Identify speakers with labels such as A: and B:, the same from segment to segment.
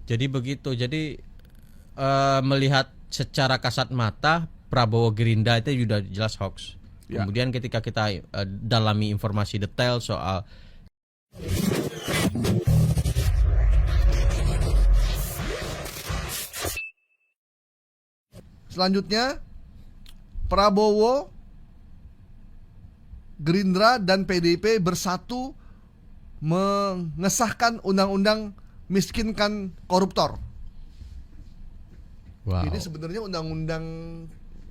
A: Jadi begitu. Jadi melihat secara kasat mata Prabowo Gerindra itu sudah jelas hoax.
B: Ya.
A: Kemudian ketika kita dalami informasi detail soal
B: Selanjutnya, Prabowo, Gerindra dan PDIP bersatu mengesahkan undang-undang miskinkan koruptor.
A: wow,
B: Ini sebenarnya undang-undang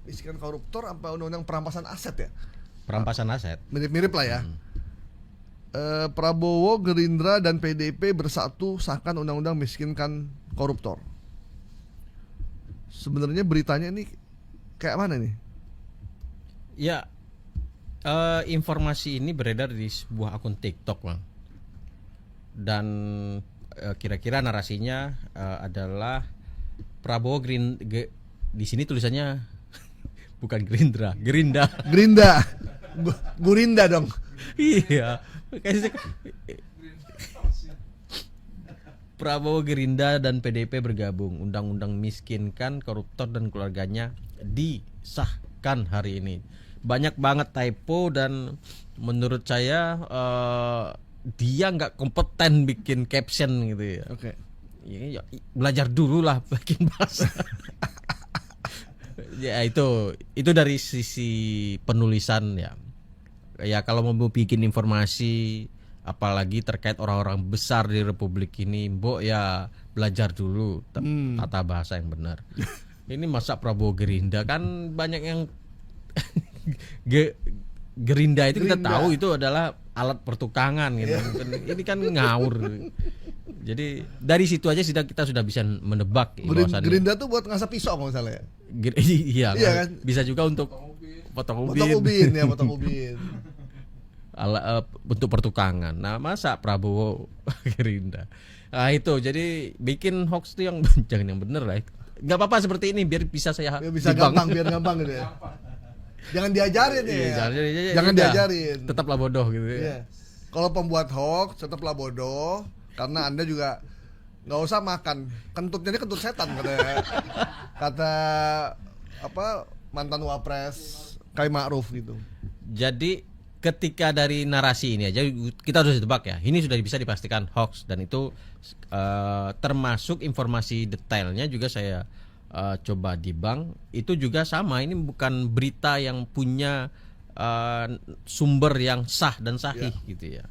B: miskinkan koruptor apa undang-undang perampasan aset ya?
A: perampasan aset.
B: Mirip-mirip lah ya. Prabowo, Gerindra dan PDIP bersatu sahkan undang-undang miskinkan koruptor. Sebenarnya beritanya ini kayak mana nih?
A: Ya, informasi ini beredar di sebuah akun TikTok, Bang. Dan kira-kira narasinya adalah Prabowo di sini tulisannya bukan Gerindra, Gerinda.
B: Gerinda. Gurinda dong.
A: Iya. Prabowo, Gerindra dan PDIP bergabung. Undang-undang miskinkan koruptor dan keluarganya disahkan hari ini. Banyak banget typo dan menurut saya dia nggak kompeten bikin caption gitu ya.
B: Oke.
A: Ya, belajar dulu lah bikin bahasa. Ya itu dari sisi penulisan ya. Ya kalau mau bikin informasi apalagi terkait orang-orang besar di Republik ini, Mbok ya belajar dulu tata bahasa yang benar. Ini masa Prabowo Gerindra kan banyak yang Gerinda itu kita tahu itu adalah alat pertukangan gitu. Ini kan ngawur. Jadi dari situ aja kita sudah bisa menebak bahwasannya
B: Gerinda tuh buat ngasap pisau kalau misalnya.
A: Iya
B: kan?
A: Bisa juga untuk potong ubin.
B: Potong ubin ya, potong ubin.
A: Untuk pertukangan. Nah, masa Prabowo Gerindra. Nah, itu jadi bikin hoax itu yang jangan yang bener lah. Gak apa-apa seperti ini biar bisa saya
B: bisa gampang, biar gampang gitu ya. Jangan diajarin ya. Jangan diajarin.
A: Tetaplah bodoh gitu ya.
B: Iya. Kalau pembuat hoax tetaplah bodoh karena Anda juga nggak usah makan kentutnya, ini kentut setan kata apa mantan wapres Kai Ma'ruf gitu.
A: Jadi ketika dari narasi ini aja kita harus ditebak ya. Ini sudah bisa dipastikan hoax dan itu termasuk informasi detailnya juga saya coba di bank itu juga sama. Ini bukan berita yang punya sumber yang sah dan sahih gitu ya.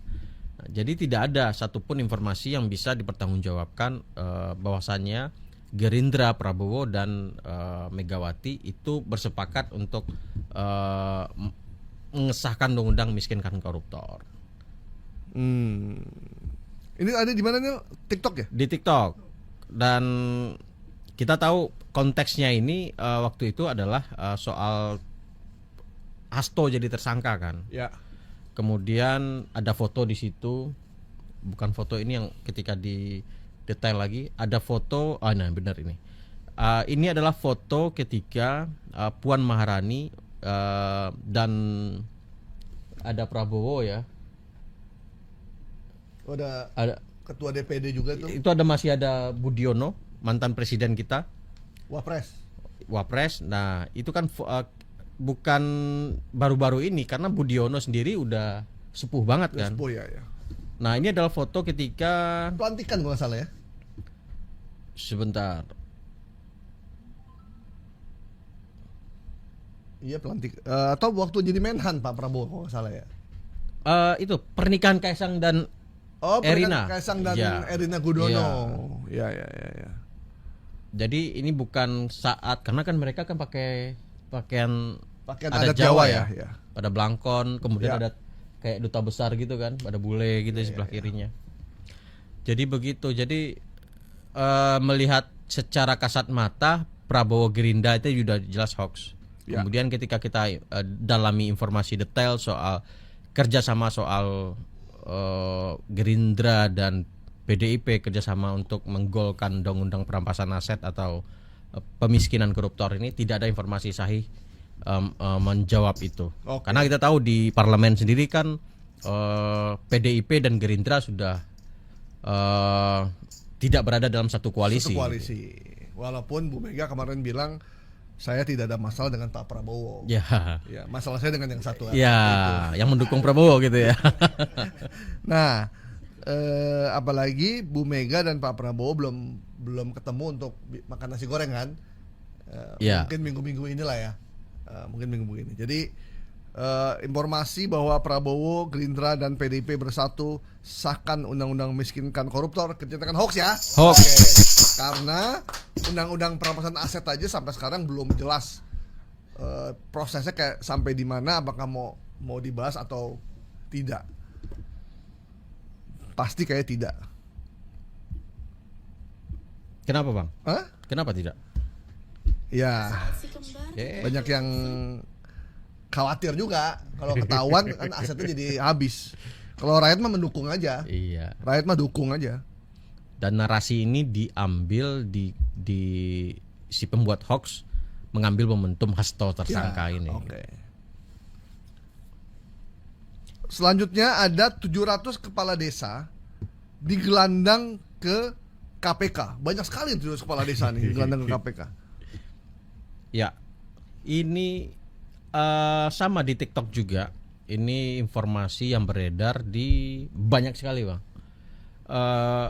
A: Nah, jadi tidak ada satupun informasi yang bisa dipertanggungjawabkan bahwasannya Gerindra, Prabowo dan Megawati itu bersepakat untuk mengesahkan undang-undang miskinkan koruptor.
B: Ini ada di mana nih? TikTok ya?
A: Di TikTok. Dan kita tahu konteksnya ini waktu itu adalah soal Hasto jadi tersangka kan.
B: Ya.
A: Kemudian ada foto di situ. Bukan foto ini yang ketika di detail lagi ada foto. Nah benar ini. Ini adalah foto ketika Puan Maharani dan ada Prabowo ya.
B: Ada ketua DPD juga tuh.
A: Itu masih ada Budiono, mantan presiden kita. Wapres. Nah, itu kan bukan baru-baru ini karena Budiono sendiri udah sepuh banget kan.
B: Sepuh ya.
A: Nah, ini adalah foto ketika
B: pelantikan kalau nggak salah ya.
A: Sebentar.
B: Iya pelantik atau waktu jadi Menhan Pak Prabowo kalau nggak salah ya.
A: Itu pernikahan Kaisang dan Erina.
B: Kaisang dan Erina Gudono. Ya. Jadi
A: ini bukan saat karena kan mereka kan pakai pakaian
B: adat Jawa ya.
A: Pada belangkon, kemudian ada kayak duta besar gitu kan, ada bule gitu di sebelah kirinya. Jadi begitu. Jadi melihat secara kasat mata Prabowo Gerindra itu sudah jelas hoax. Kemudian ketika kita dalami informasi detail soal kerjasama soal Gerindra dan PDIP kerjasama untuk menggolkan undang-undang perampasan aset atau pemiskinan koruptor ini, tidak ada informasi sahih menjawab itu. Karena kita tahu di parlemen sendiri kan PDIP dan Gerindra sudah tidak berada dalam satu koalisi.
B: Satu koalisi. Walaupun Bu Mega kemarin bilang saya tidak ada masalah dengan Pak Prabowo.
A: Ya.
B: Ya, masalah saya dengan yang satu.
A: Ya, yang mendukung Prabowo gitu ya.
B: Nah, apalagi Bu Mega dan Pak Prabowo belum ketemu untuk makan nasi goreng kan?
A: Ya.
B: Mungkin minggu-minggu inilah ya. Mungkin minggu ini. Jadi informasi bahwa Prabowo, Gerindra dan PDIP bersatu sahkan undang-undang miskinkan koruptor, kerjakan hoax ya.
A: Hoax.
B: Oke. Karena undang-undang perampasan aset aja sampai sekarang belum jelas prosesnya kayak sampai di mana, apakah mau dibahas atau tidak. Pasti kayak tidak.
A: Kenapa, Bang?
B: Hah?
A: Kenapa tidak?
B: Ya, banyak yang khawatir juga kalau ketahuan kan asetnya jadi habis. Kalau rakyat mah mendukung aja.
A: Iya.
B: Rakyat mah dukung aja.
A: Dan narasi ini diambil di si pembuat hoax mengambil momentum hasto tersangka
B: Ya,
A: ini.
B: Oke. Selanjutnya ada 700 kepala desa digelandang ke KPK. Banyak sekali 700 kepala desa nih digelandang ke KPK.
A: Ya, ini sama di TikTok juga. Ini informasi yang beredar di banyak sekali, Bang.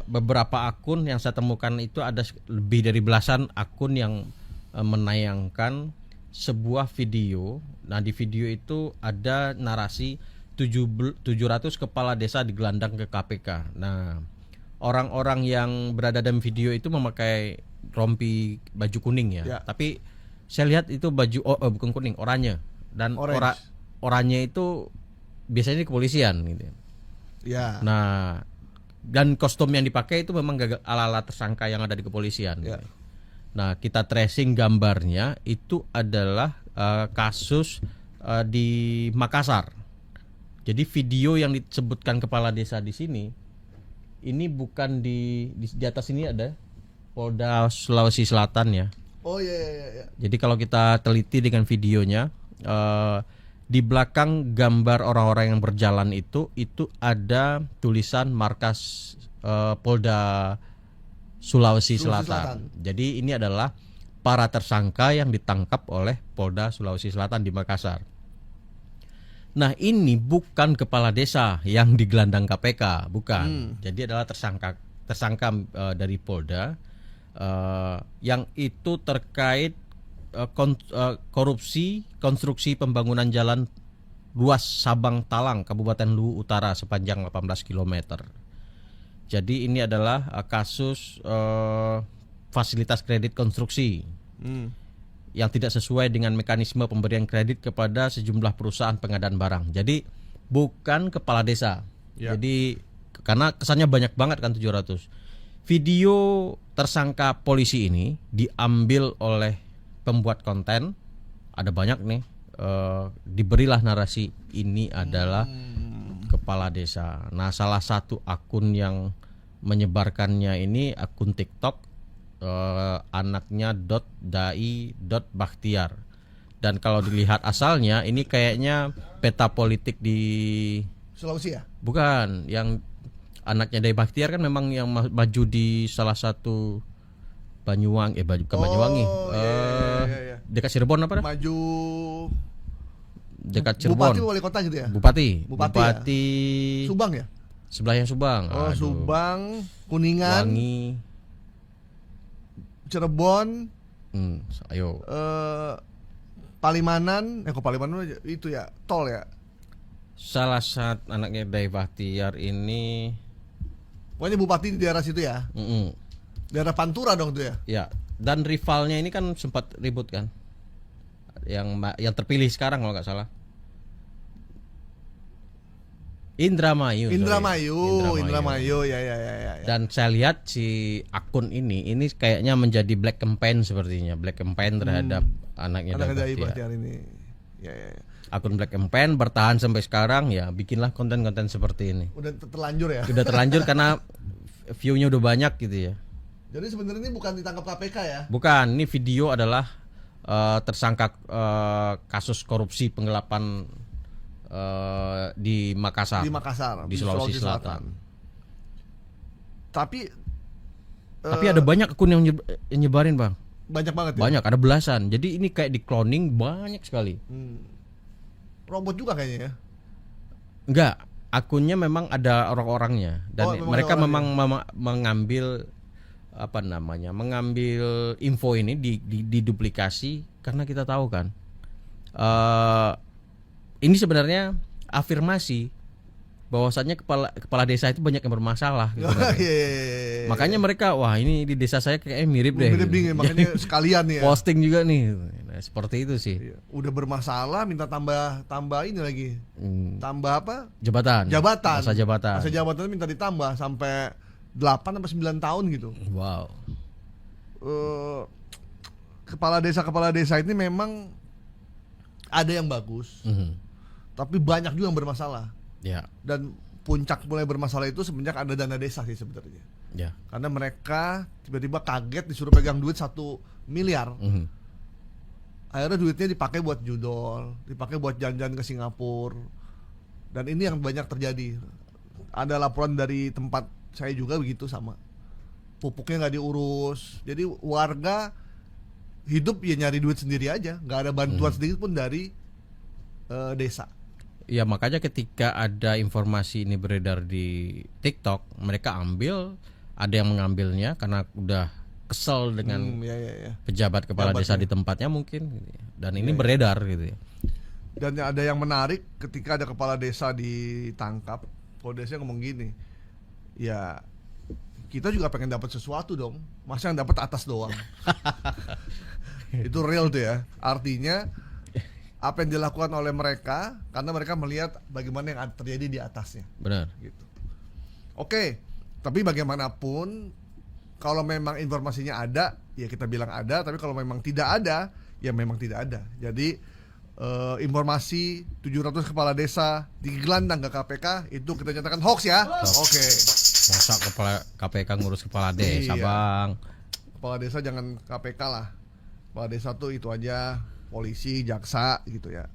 A: Beberapa akun yang saya temukan itu ada lebih dari belasan akun yang menayangkan sebuah video. Nah, di video itu ada narasi 700 kepala desa digelandang ke KPK. Nah, orang-orang yang berada dalam video itu memakai rompi baju kuning ya. Tapi saya lihat itu baju bukan kuning, oranye. Dan oranye itu biasanya di kepolisian gitu.
B: Ya.
A: Nah, dan kostum yang dipakai itu memang ala-ala tersangka yang ada di kepolisian.
B: Ya.
A: Gitu. Nah, kita tracing gambarnya itu adalah kasus di Makassar. Jadi video yang disebutkan kepala desa di sini ini bukan di atas ini ada Polda Sulawesi Selatan ya.
B: Oh iya.
A: Jadi kalau kita teliti dengan videonya, di belakang gambar orang-orang yang berjalan itu ada tulisan markas Polda Sulawesi Selatan. Jadi ini adalah para tersangka yang ditangkap oleh Polda Sulawesi Selatan di Makassar. Nah, ini bukan kepala desa yang digelandang KPK, bukan. Jadi adalah tersangka dari Polda yang itu terkait korupsi konstruksi pembangunan jalan ruas Sabang Talang Kabupaten Luwu Utara sepanjang 18 km. Jadi ini adalah kasus fasilitas kredit konstruksi yang tidak sesuai dengan mekanisme pemberian kredit kepada sejumlah perusahaan pengadaan barang. Jadi bukan kepala desa.
B: Ya.
A: Jadi karena kesannya banyak banget kan 700. Video tersangka polisi ini diambil oleh pembuat konten, ada banyak nih, diberilah narasi ini adalah kepala desa. Nah, salah satu akun yang menyebarkannya ini akun TikTok anaknya .dai.bakhtiar. Dan kalau dilihat asalnya ini kayaknya peta politik di
B: Sulawesi ya?
A: Bukan, yang anaknya Dai Bakhtiar kan memang yang maju di salah satu Banyuwangi, bukan Banyuwangi.
B: Iya.
A: Dekat Cirebon apa dah?
B: Maju
A: Dekat Cirebon.
B: Bupati wali kota gitu ya?
A: Bupati
B: ya? Subang ya?
A: Sebelahnya Subang.
B: Oh,
A: Aduh.
B: Subang, Kuningan,
A: Wangi.
B: Cirebon,
A: Ayo.
B: Palimanan, kok Palimanan itu ya, tol ya.
A: Salah satu anaknya Dai Bakhtiar ini
B: Pokoknya bupati di daerah situ ya. Daerah Pantura dong tuh ya.
A: Ya, dan rivalnya ini kan sempat ribut kan. Yang terpilih sekarang kalau nggak salah. Indramayu, ya. Dan saya lihat si akun ini kayaknya menjadi black campaign sepertinya, black campaign terhadap anaknya
B: Dai Bakhtiar ini. Ya.
A: Akun black campaign bertahan sampai sekarang ya, bikinlah konten-konten seperti ini.
B: Udah terlanjur ya.
A: Udah terlanjur karena view-nya udah banyak gitu ya.
B: Jadi sebenarnya ini bukan ditangkap KPK ya?
A: Bukan, ini video adalah tersangka kasus korupsi penggelapan di Makassar.
B: Di Makassar,
A: di Sulawesi Selatan.
B: Tapi
A: Tapi ada banyak akun yang nyebarin, Bang.
B: banyak banget ya.
A: Banyak, ada belasan. Jadi ini kayak di cloning banyak sekali.
B: Robot juga kayaknya ya.
A: Enggak, akunnya memang ada orang-orangnya dan
B: memang
A: mereka
B: ada
A: memang mengambil apa namanya? Mengambil info ini diduplikasi karena kita tahu kan. Ini sebenarnya afirmasi bahwasannya kepala desa itu banyak yang bermasalah gitu.
B: Iya.
A: Makanya mereka, wah ini di desa saya kayaknya mirip deh.
B: Mirip
A: gitu.
B: nih, makanya sekalian nih ya.
A: Posting juga nih. Nah, seperti itu sih.
B: Iya. Udah bermasalah minta tambah ini lagi. Tambah apa?
A: Jabatan.
B: Masa
A: jabatan.
B: jabatan minta ditambah sampai 8 sampai 9 tahun gitu.
A: Wow.
B: Kepala desa ini memang ada yang bagus, tapi banyak juga yang bermasalah.
A: Ya.
B: Dan puncak mulai bermasalah itu semenjak ada dana desa sih sebenarnya.
A: Ya.
B: Karena mereka tiba-tiba kaget disuruh pegang duit 1 miliar. Akhirnya duitnya dipakai buat judol, dipakai buat jalan-jalan ke Singapura. Dan ini yang banyak terjadi. Ada laporan dari tempat saya juga begitu sama. Pupuknya nggak diurus. Jadi warga hidup ya nyari duit sendiri aja, nggak ada bantuan sedikit pun dari desa.
A: Ya makanya ketika ada informasi ini beredar di TikTok, mereka ambil, ada yang mengambilnya karena udah kesel dengan pejabat kepala desa di tempatnya mungkin, dan ini beredar gitu ya.
B: Dan ada yang menarik ketika ada kepala desa ditangkap, kepala desa ngomong gini, ya kita juga pengen dapat sesuatu dong, masa yang dapat atas doang. Itu real tuh ya, artinya apa yang dilakukan oleh mereka karena mereka melihat bagaimana yang terjadi di atasnya.
A: Benar.
B: Gitu. Oke, tapi bagaimanapun kalau memang informasinya ada, ya kita bilang ada. Tapi kalau memang tidak ada, ya memang tidak ada. Jadi informasi 700 kepala desa digelandang ke KPK itu kita nyatakan hoax ya. Oke.
A: Masa kepala KPK ngurus kepala desa, Bang?
B: Kepala desa jangan KPK lah. Kepala desa tuh itu aja, polisi, jaksa gitu ya.